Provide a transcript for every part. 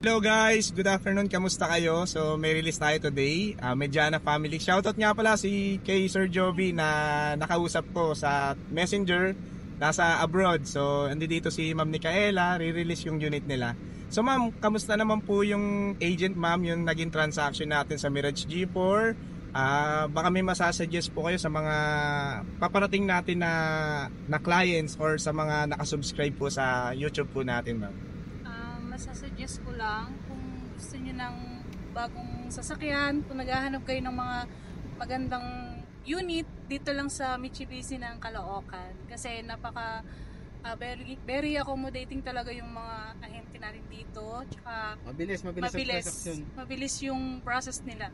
Hello guys, good afternoon, kamusta kayo? So may release tayo today, Mediana Family. Shoutout nga pala si kay Sir Joby na nakausap ko sa Messenger, nasa abroad. So andito si Ma'am Micaela, re-release yung unit nila. So ma'am, kamusta naman po yung agent ma'am, yung naging transaction natin sa Mirage G4? Baka may masasuggest po kayo sa mga paparating natin na clients or sa mga nakasubscribe po sa YouTube po natin ma'am. Masasuggest ko lang kung gusto nyo ng bagong sasakyan, kung naghahanap kayo ng mga magandang unit dito lang sa Mitsubishi ng Caloocan, kasi napaka very accommodating talaga yung mga ahente natin dito, tsaka mabilis yung process nila.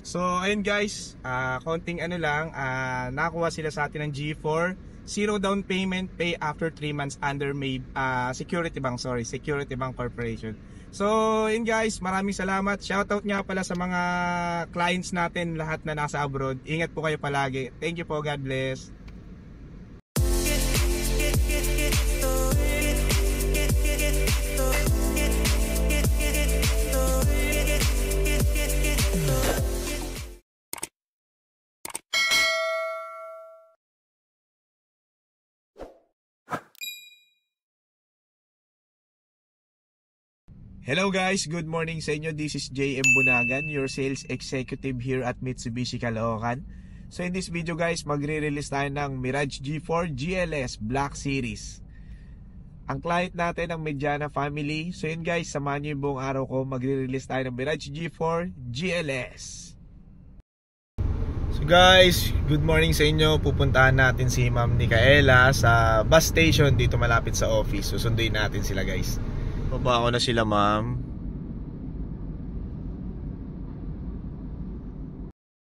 So ayun guys, konting nakakuha sila sa atin ng G4. 0 down payment, pay after 3 months under Security Bank Corporation. So yun guys, maraming salamat. Shoutout nga pala sa mga clients natin lahat na nasa abroad. Ingat po kayo palagi. Thank you po, God bless. Hello guys, good morning sa inyo. This is JM Bunagan, your sales executive here at Mitsubishi Caloocan. So in this video guys, magre-release tayo ng Mirage G4 GLS Black Series. Ang client natin ang Mediana Family. So yun guys, samahan nyo yung buong araw ko. Magre-release tayo ng Mirage G4 GLS. So guys, good morning sa inyo. Pupuntahan natin si Ma'am Micaela sa bus station dito malapit sa office. Susunduin natin sila guys. Baba ko na sila ma'am.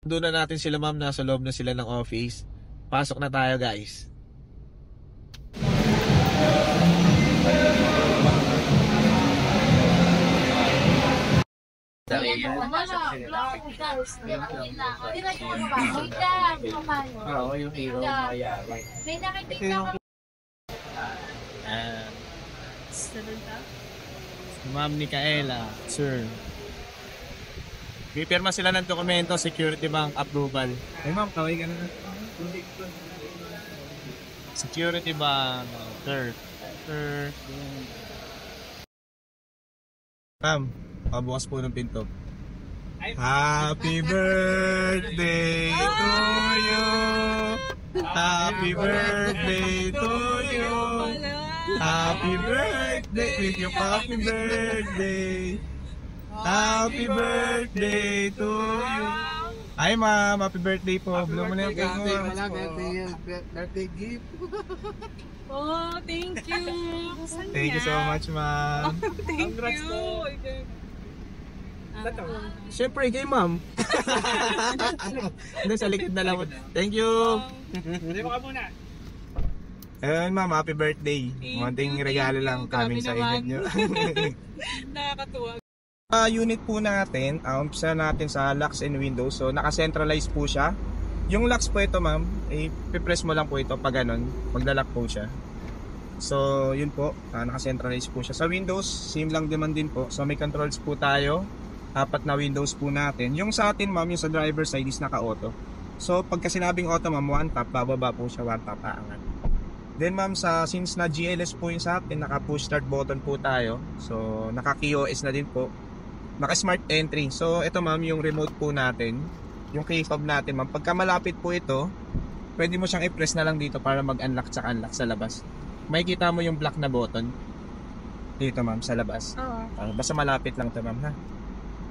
Doon na natin sila ma'am, nasa loob na sila ng office. Pasok na tayo guys. Yung hero mayari. Ma'am Micaela, sir. Pipirma sila ng dokumento, Security Bank approval. Ay ma'am, kaway ka na. Security Bank, sir. Sir. Ma'am, pabukas po ng pinto. Happy birthday to you. Happy birthday to you. Happy birthday, with your happy birthday. Happy birthday to you. Ay ma'am, happy birthday po. Blow mo na yung cake mo. Birthday gift. Oh, thank you. Thank you so much ma'am. Thank you. Siyempre kay ma'am. Hindi, sa likod na lang. Thank you. Hindi mo ka muna. Ayun ma'am, happy birthday. Munting regalo lang coming sa inyo nyo. Nakakatuwa. Unit po natin, umpisa natin sa locks and windows. So naka-centralize po siya. Yung locks po ito ma'am, i-press mo lang po ito pag ganun, magla-lock po siya. So yun po, naka-centralize po siya. Sa windows, same lang din po. So may controls po tayo. 4 na windows po natin. Yung sa atin ma'am, yung sa driver side is naka-auto. So pagka sinabing auto ma'am, 1 tap, bababa po siya, 1 tap aangat. Then ma'am, since na GLS po yung sa atin, naka push start button po tayo. So naka KOS na din po. Naka smart entry. So ito ma'am, yung remote po natin, yung key fob natin ma'am. Pagka malapit po ito, pwede mo siyang i-press na lang dito para mag-unlock tsaka unlock sa labas. Makikita mo yung black na button dito ma'am sa labas. Basta malapit lang to ma'am ha.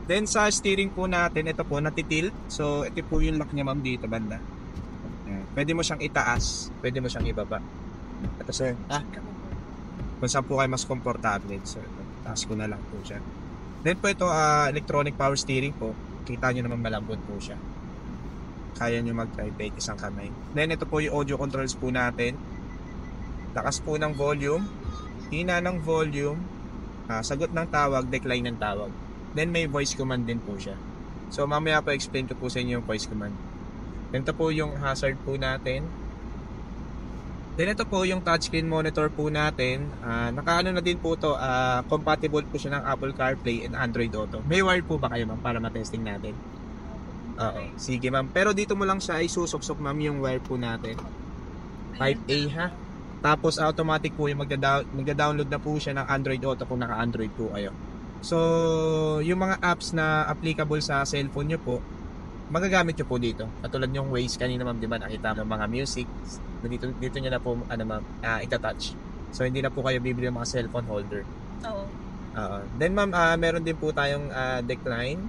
Then sa steering po natin, ito po natitilt. So ito po yung lock niya ma'am dito banda. Pwede mo siyang itaas, pwede mo siyang ibaba. Ito sir, kung saan po kayo mas komportable. So taas ko na lang po siya. Then po ito, electronic power steering po. Kita nyo naman malambot po siya. Kaya nyo mag-drive kahit isang kamay. Then ito po yung audio controls po natin. Lakas po ng volume, hina ng volume, sagot ng tawag, decline ng tawag. Then may voice command din po siya. So mamaya po explain ko po sa inyo yung voice command. Then ito po yung hazard po natin. Then ito po yung touchscreen monitor po natin. Nakaano na din po to, compatible po siya ng Apple CarPlay and Android Auto. May wire po ba kayo ma'am para matesting natin? Oo. Sige ma'am. Pero dito mo lang siya isusok-sok ma'am yung wire po natin. Type A ha. Tapos automatic po yung magda-download na po siya ng Android Auto kung naka-Android po kayo. So, yung mga apps na applicable sa cellphone nyo po, magagamit nyo po dito. Katulad yung Waze kanina ma'am, di ba nakita mo mga music. Dito nyo na po ma'am, itatouch. So, hindi na po kayo bibili ng mga cellphone holder. Oo. Then ma'am, meron din po tayong decline,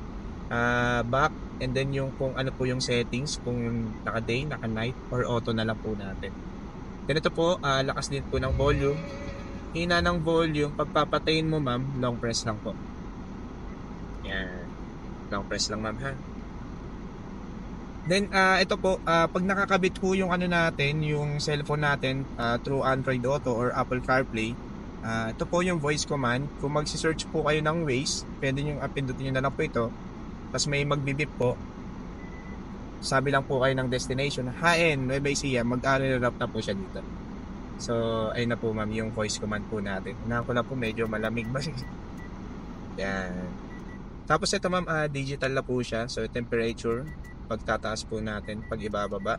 back, and then yung kung ano po yung settings, kung naka-day, naka-night, or auto na lang po natin. Ganito po, lakas din po ng volume. Hina ng volume, pagpapatayin mo ma'am, long press lang po. Yan. Long press lang ma'am ha. Then ito po, pag nakakabit po yung ano natin, yung cellphone natin through Android Auto or Apple CarPlay, ito po yung voice command. Kung magsi-search po kayo ng Waze, pwede nyo pindutin nyo na lang po ito. Tapos may magbibip po. Sabi lang po kayo ng destination, HN, Nueva Ecija, mag-reroute na po siya dito. So, ayun na po ma'am yung voice command po natin. Unahan ko na po, medyo malamig ba? Yan. Tapos ito ma'am, digital na po siya. So, temperature, pagtataas po natin, pag ibababa.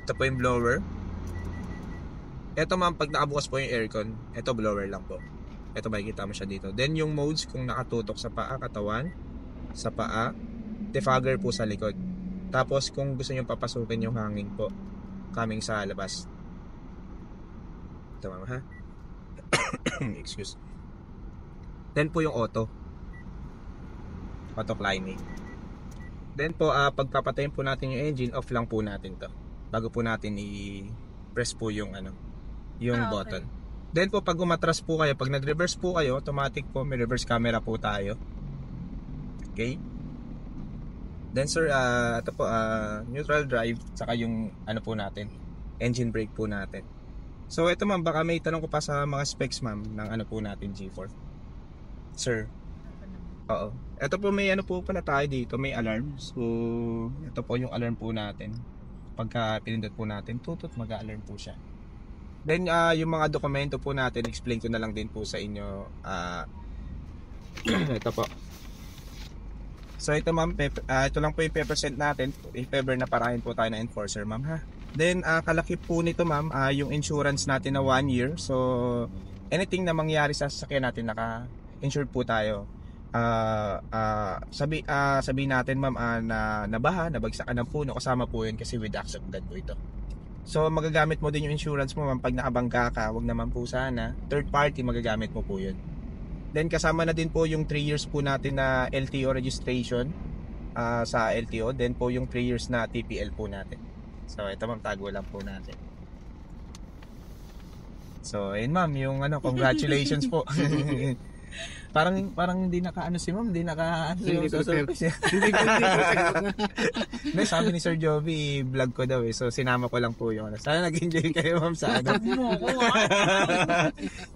Ito po yung blower. Ito ma'am, pag nakabukas po yung aircon, ito blower lang po. Ito makikita mo siya dito. Then yung modes, kung nakatutok sa paa, katawan, sa paa, defogger po sa likod. Tapos kung gusto nyo papasukin yung hangin po, coming sa labas. Ito ma'am ha. Excuse. Then po yung auto climate. Then po, pagpapatayin po natin yung engine, off lang po natin to. Bago po natin i-press po yung yung button. Then po, pag umatras po kayo, pag nag-reverse po kayo, automatic po, may reverse camera po tayo. Okay? Then sir, ito po, neutral drive, saka yung po natin, engine brake po natin. So ito ma'am, baka may tanong ko pa sa mga specs ma'am, ng po natin G4. Sir. Oo. Ito po may po pala tayo dito, may alarm. So, ito po yung alarm po natin. Pagka pinindot po natin, tutut, mag-alarm po siya. Then, yung mga dokumento po natin, explain ko na lang din po sa inyo. Ito po. So ito ma'am, ito lang po yung present natin if ever na parahin po tayo na enforcer ma'am ha. Then kalaki po nito ma'am, yung insurance natin na 1 year. So anything na mangyari sa sasakyan natin, naka-insured po tayo. Sabi natin ma'am, na nabaha, nabagsakan ng puno, kasama po yun kasi with accident po ito. So magagamit mo din yung insurance mo ma'am pag nakabangga ka, wag naman po sana. Third party magagamit mo po yun. Then kasama na din po yung 3 years po natin na LTO registration sa LTO. Then po yung 3 years na TPL po natin. So ito ma'am, tago lang po natin. So ayun ma'am, yung congratulations po. Parang hindi si ma'am, hindi sabi ni Sir Jovi, vlog ko daw so sinama ko lang po yung sana nag-enjoy kayo ma'am sa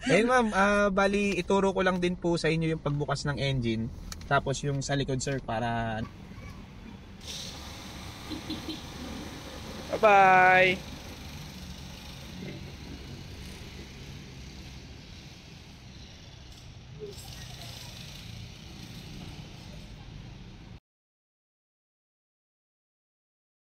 ayun ma'am, bali ituro ko lang din po sa inyo yung pagbukas ng engine, tapos yung sa likod sir para bye.